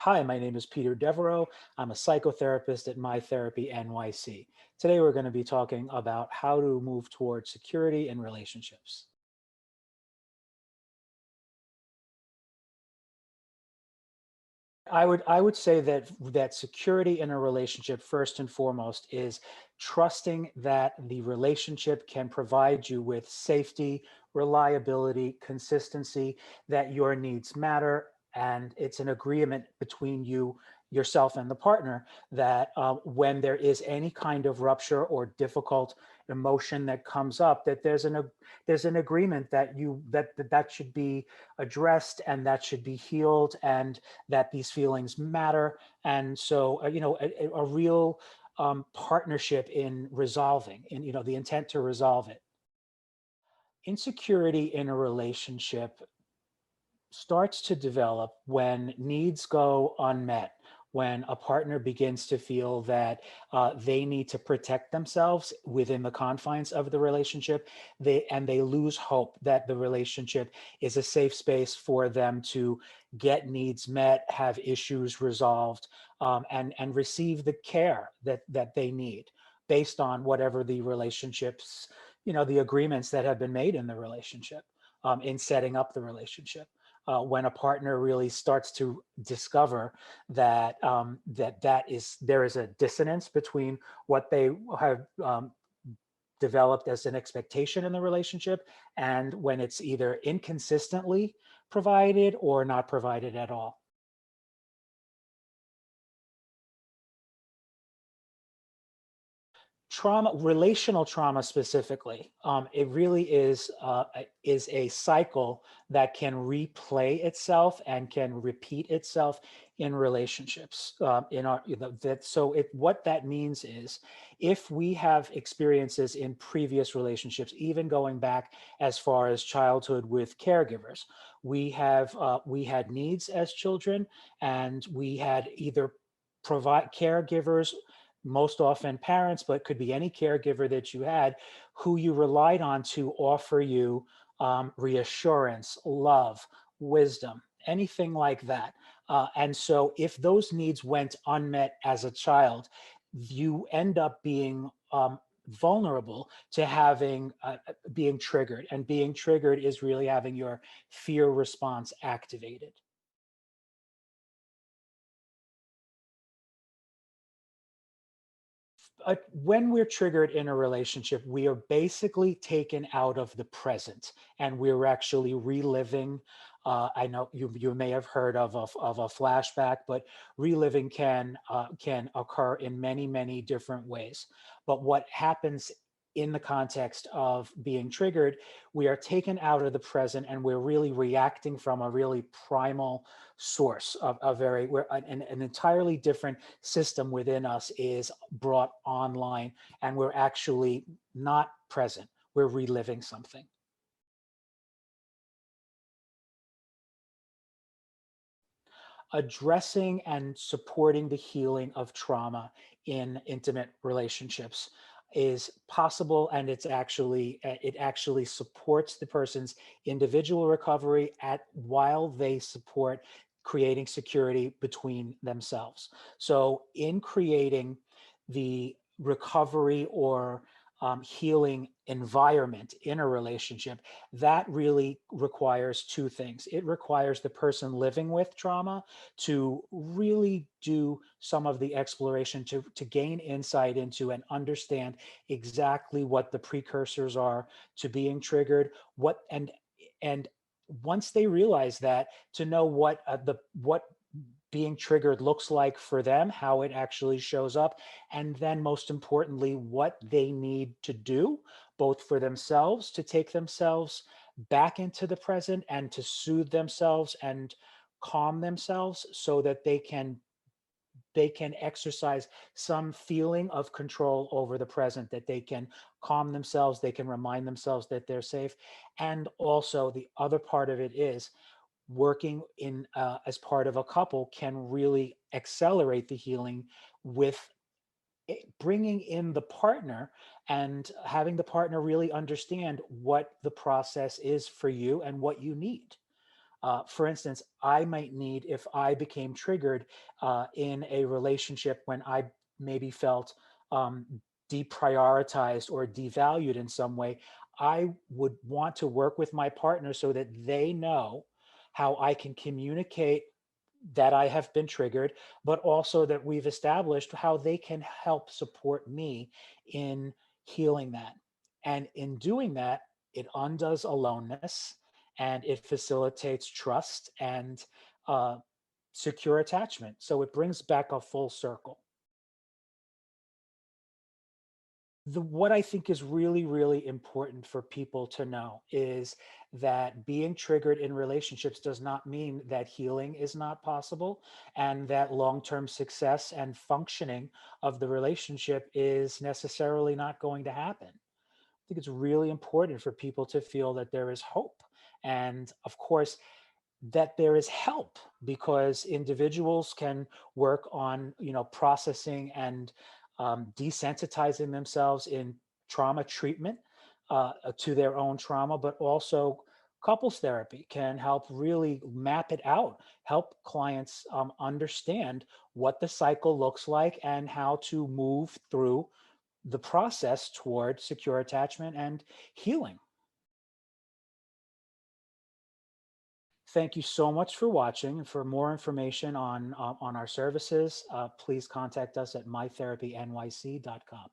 Hi, my name is Peter Devereaux. I'm a psychotherapist at My Therapy NYC. Today, we're going to be talking about how to move towards security in relationships. I would say that security in a relationship, first and foremost, is trusting that the relationship can provide you with safety, reliability, consistency, that your needs matter, and it's an agreement between yourself and the partner that when there is any kind of rupture or difficult emotion that comes up, that there's an agreement that that should be addressed and that should be healed, and that these feelings matter. And so, a real partnership in resolving, in the intent to resolve it. Insecurity in a relationship starts to develop when needs go unmet, when a partner begins to feel that they need to protect themselves within the confines of the relationship, they lose hope that the relationship is a safe space for them to get needs met, have issues resolved, and receive the care that they need based on whatever the relationships, the agreements that have been made in the relationship, in setting up the relationship. When a partner really starts to discover that there is a dissonance between what they have developed as an expectation in the relationship, and when it's either inconsistently provided or not provided at all. Trauma, relational trauma specifically, it really is a cycle that can replay itself and can repeat itself in relationships. In our that so it what that means is, if we have experiences in previous relationships, even going back as far as childhood with caregivers, we had needs as children, and we had either provide caregivers, most often parents, but could be any caregiver that you had, who you relied on to offer you reassurance, love, wisdom, anything like that. And so, if those needs went unmet as a child, you end up being vulnerable to having being triggered. And being triggered is really having your fear response activated. When we're triggered in a relationship, we are basically taken out of the present, and we're actually reliving. I know you may have heard of a flashback, but reliving can occur in many different ways. But what happens in the context of being triggered, we are taken out of the present, and we're really reacting from a really primal source of a very where an entirely different system within us is brought online, and we're actually not present. We're reliving something. Addressing and supporting the healing of trauma in intimate relationships is possible, and it actually supports the person's individual recovery at while they support creating security between themselves. So in creating the recovery or healing environment in a relationship, that really requires two things. It requires the person living with trauma to really do some of the exploration to gain insight into and understand exactly what the precursors are to being triggered, and once they realize that, to know what being triggered looks like for them, how it actually shows up, and then most importantly, what they need to do, both for themselves to take themselves back into the present and to soothe themselves and calm themselves, so that they can exercise some feeling of control over the present, that they can calm themselves, they can remind themselves that they're safe. And also, the other part of it is working in as part of a couple can really accelerate the healing with bringing in the partner and having the partner really understand what the process is for you and what you need. For instance, I might need, if I became triggered in a relationship when I maybe felt um, deprioritized or devalued in some way, I would want to work with my partner so that they know how I can communicate that I have been triggered, but also that we've established how they can help support me in healing that. And in doing that, it undoes aloneness and it facilitates trust and uh, secure attachment. So it brings back a full circle. What I think is really, really important for people to know is that being triggered in relationships does not mean that healing is not possible and that long-term success and functioning of the relationship is necessarily not going to happen. I think it's really important for people to feel that there is hope. And of course, that there is help, because individuals can work on, processing and desensitizing themselves in trauma treatment to their own trauma, but also couples therapy can help really map it out, help clients understand what the cycle looks like and how to move through the process toward secure attachment and healing. Thank you so much for watching. And for more information on our services, please contact us at mytherapynyc.com.